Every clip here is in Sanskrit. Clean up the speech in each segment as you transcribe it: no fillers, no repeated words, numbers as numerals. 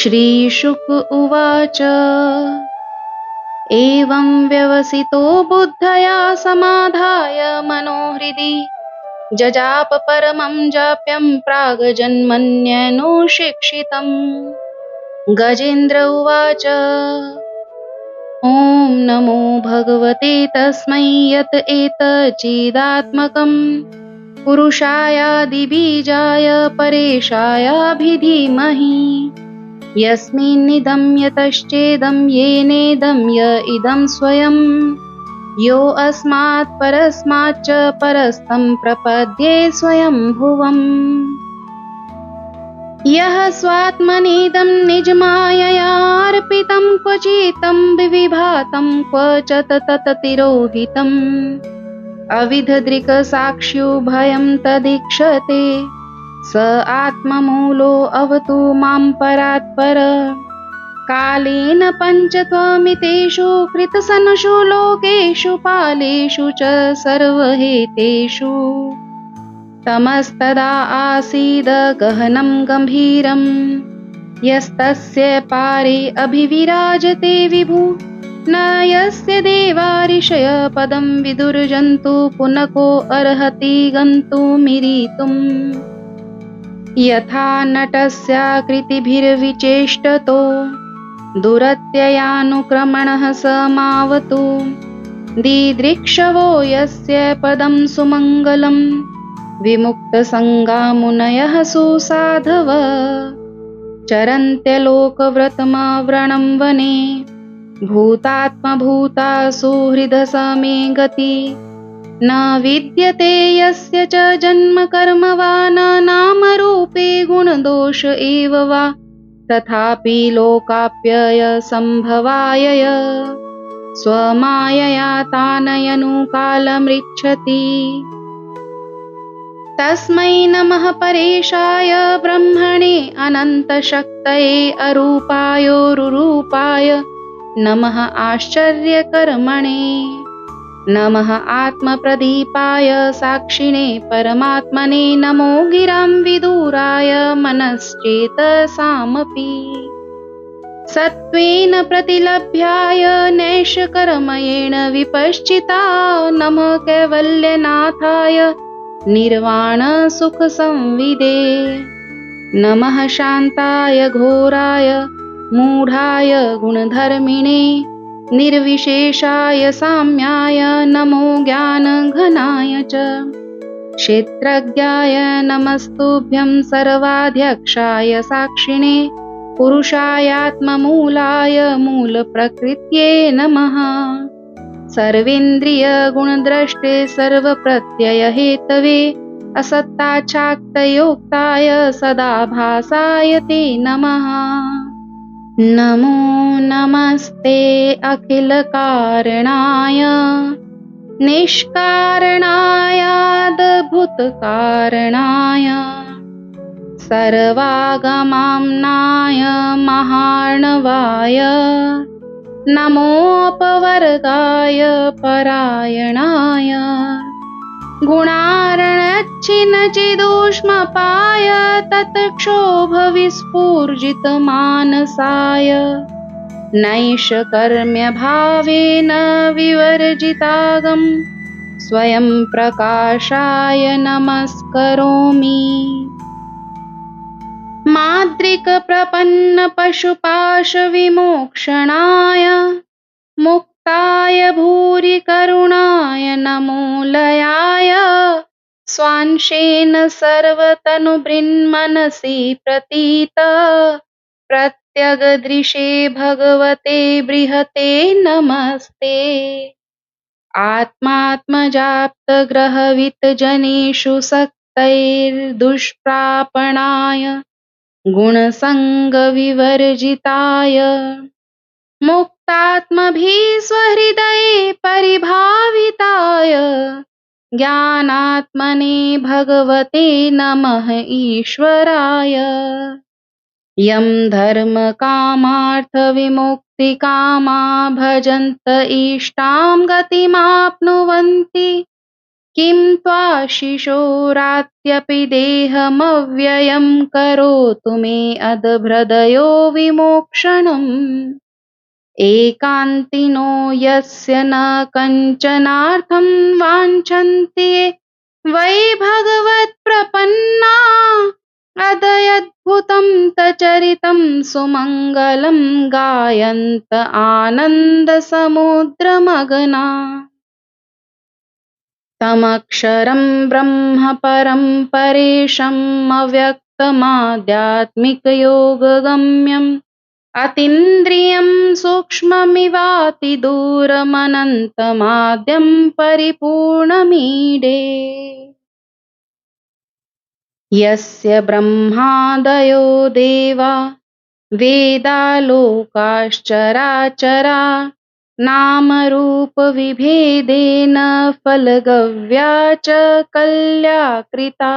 श्रीशुक उवाच एवं व्यवसितो बुद्धया समाधाय मनोहृदि जजाप परमं जाप्यं प्रागजन्मन्यनुशिक्षितम्। गजेन्द्र उवाच ॐ नमो भगवते तस्मै यत एतच्चिदात्मकं पुरुषायादिबीजाय परेशायाभिधीमहि यस्मिन्निदं यतश्चेदं येनेदं य इदं स्वयं यो अस्मात् परस्माच्च परस्तं प्रपद्ये स्वयंभुवम्। यः स्वात्मनीदं निजमाययार्पितं क्वचितं विविभातं क्व च तत्तिरोहितम् अविधदृक्साक्ष्युभयं तदीक्षते स आत्ममूलो अवतु मां परात्पर। कालेन पञ्चत्वमितेषु कृतसनषु लोकेषु पालेषु च सर्वहेतेषु तमस्तदा आसीद गहनं गम्भीरं यस्तस्य पारे अभिविराजते विभु न यस्य देवा ऋषय पदं विदुर्जन्तु पुनको अर्हति गन्तुमिरितुम्। यथा नटस्याकृतिभिर्विचेष्टतो दुरत्ययानुक्रमणः समावतु दिदृक्षवो यस्य पदं सुमङ्गलं विमुक्तसङ्गामुनयः सुसाधव चरन्त्यलोकव्रतमव्रणं वने भूतात्मभूता सुहृदसमे गति न विद्यते यस्य च जन्म कर्म वा न नामरूपे गुणदोष एव वा तथापि लोकाप्यय सम्भवाय स्वमायया तानयनुकालमृच्छति। तस्मै नमः परेशाय ब्रह्मणे अनन्तशक्तये अरूपायोरुरूपाय नमः आश्चर्यकर्मणे नमः आत्मप्रदीपाय साक्षिणे परमात्मने नमो गिरां विदुराय मनश्चेतसामपि सत्त्वेन प्रतिलभ्याय नैष्कर्मयेण विपश्चिता नमः कैवल्यनाथाय निर्वाणसुखसंविदे नमः शान्ताय घोराय मूढाय गुणधर्मिणे निर्विशेषाय साम्याय नमो ज्ञानघनाय च क्षेत्रज्ञाय नमस्तुभ्यं सर्वाध्यक्षाय साक्षिणे पुरुषायात्ममूलाय मूलप्रकृत्ये नमः सर्वेन्द्रियगुणद्रष्टे सर्वप्रत्ययहेतवे असत्ताच्छाक्तयोक्ताय सदाभासाय ते नमः। नमो नमस्ते अखिलकारणाय निष्कारणायाद्भुतकारणाय सर्वागमाम्नाय महार्णवाय नमोपवर्गाय परायणाय गुणार्णच्छिन्नचिदूष्मपाय तत्क्षोभविस्फूर्जितमानसाय नैष्कर्म्यभावेन विवर्जितागं स्वयं प्रकाशाय नमस्करोमि। माद्रिकप्रपन्नपशुपाशविमोक्षणाय मुक्ताय भूरि करुणाय नमोलयाय स्वांशेन सर्वतनुबृन्मनसि प्रतीत प्रत्यगदृशे भगवते बृहते नमस्ते। आत्मात्मजाप्तग्रहवितजनेषु सक्तैर्दुष्प्रापणाय गुणसङ्गविवर्जिताय मुक्तात्मभिः स्वहृदये परिभाविताय ज्ञानात्मने भगवते नमः ईश्वराय। यं धर्मकामार्थविमुक्तिकामा भजन्त इष्टां गतिमाप्नुवन्ति किं त्वाशिशोरात्यपि देहमव्ययं करोतु मे अदभ्रदयो विमोक्षणम् एकान्तिनो यस्य न कञ्चनार्थं वाञ्छन्ति ये वै भगवत्प्रपन्ना अदयद्भुतं तचरितं सुमङ्गलं गायन्त आनन्दसमुद्रमग्ना तमक्षरं ब्रह्म परं परेशम् अव्यक्तमाध्यात्मिकयोगगम्यम् अतीन्द्रियं सूक्ष्ममिवातिदूरमनन्तमाद्यं परिपूर्णमीडे यस्य ब्रह्मादयो देवा वेदालोकाश्चराचरा नामरूपविभेदेन फलगव्या च कल्या कृता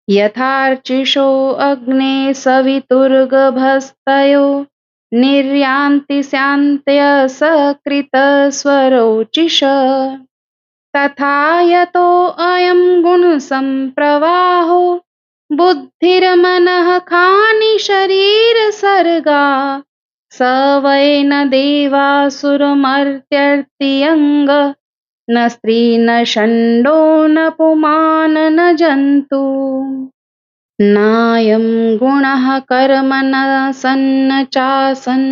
यथार्चिषो अग्ने सवितुर्गभस्तयो निर्यान्ति स्यान्त्यसकृतस्वरोचिष तथा यतोऽयं गुणसम्प्रवाहो बुद्धिर्मनः खानि शरीरसर्गा स वै न देवासुरमर्त्यर्त्यङ्ग न स्त्री न षण्डो न पुमान् न जन्तु नायं गुणः कर्म न सन्न चासन्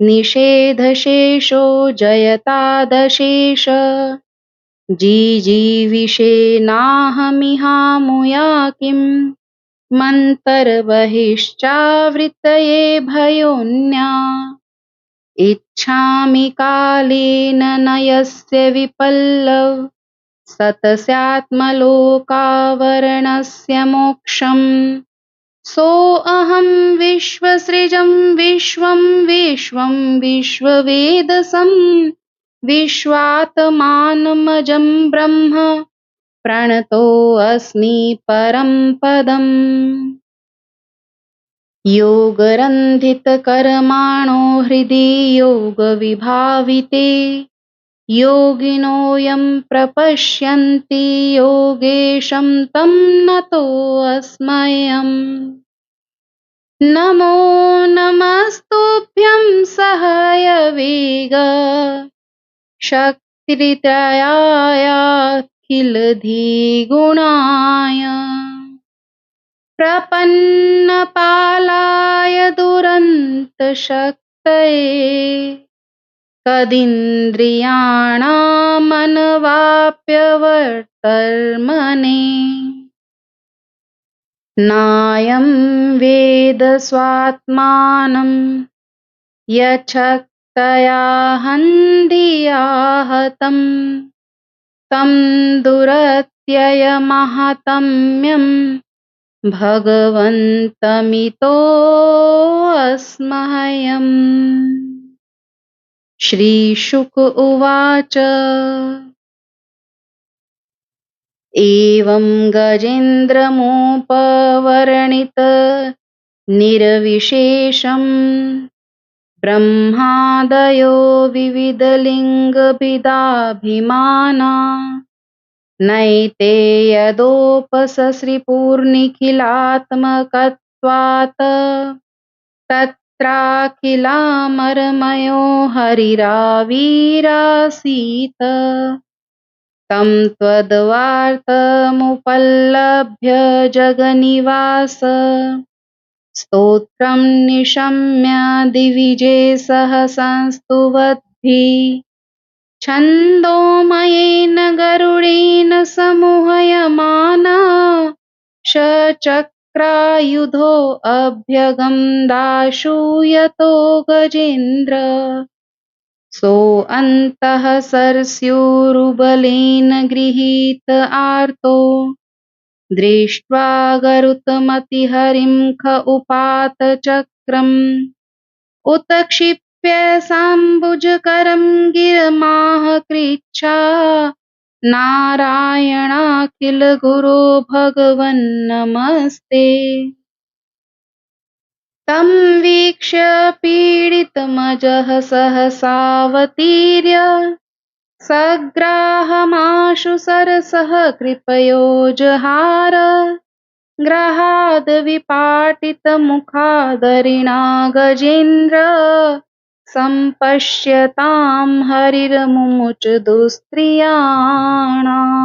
निषेधशेषो जयतादशेष जीजीविषेनाहमिहामुया किम् मन्तर्बहिश्चावृतये भयोन्या इच्छामि कालेन न यस्य विपल्लव सतस्यात्मलोकावरणस्य मोक्षम् सोऽहं विश्वसृजं विश्वं विश्वं विश्ववेदसं विश्वात्मानमजं ब्रह्म प्रणतोऽस्मि परं पदम् योगरन्धितकर्माणो हृदि योगविभाविते योगिनोऽयं प्रपश्यन्ति योगेशं तं नतोऽस्म्यहम् नमो नमस्तुभ्यं सहायवेग शक्तित्रयायाखिलधिगुणाय प्रपन्नपालाय दुरन्तशक्तये तदिन्द्रियाणामनवाप्यवर्तर्मने नायं वेद स्वात्मानं यच्छक्तया हन्धिया हतं तं दुरत्ययमहतम्यं भगवन्तमितोऽस्म्यहम् श्रीशुक उवाच एवं गजेन्द्रमुपवर्णित निर्विशेषम् ब्रह्मादयो विविधलिङ्गभिदाभिमाना नैते यदोपसश्रीपूर्णिखिलात्मकत्वात् तत्राखिलामरमयो हरिराविरासीत् तं त्वद्वार्तमुपलभ्य जगन्निवास स्तोत्रं निशम्य दिविजे सह संस्तुवद्भिः छन्दोमयेन गरुडेन समूहयमाना शचक्रायुधोऽभ्यगं दाशूयतो गजेन्द्र सोऽन्तः सरस्यूरुबलेन गृहीत आर्तो दृष्ट्वा गरुत्मतिहरिं ख उपात चक्रम् उत्क्षिप्य साम्बुजकरं गिरमाह कृच्छा नारायणाखिल गुरो भगवन्नमस्ते तं वीक्ष्य पीडितमजः सहसावतीर्य सग्राहमाशु सरसः कृपयोजहार ग्रहाद्विपाटितमुखादरिणा गजेन्द्र सम्पश्यतां हरिर्मुमुच दुस्त्रियाणाम्।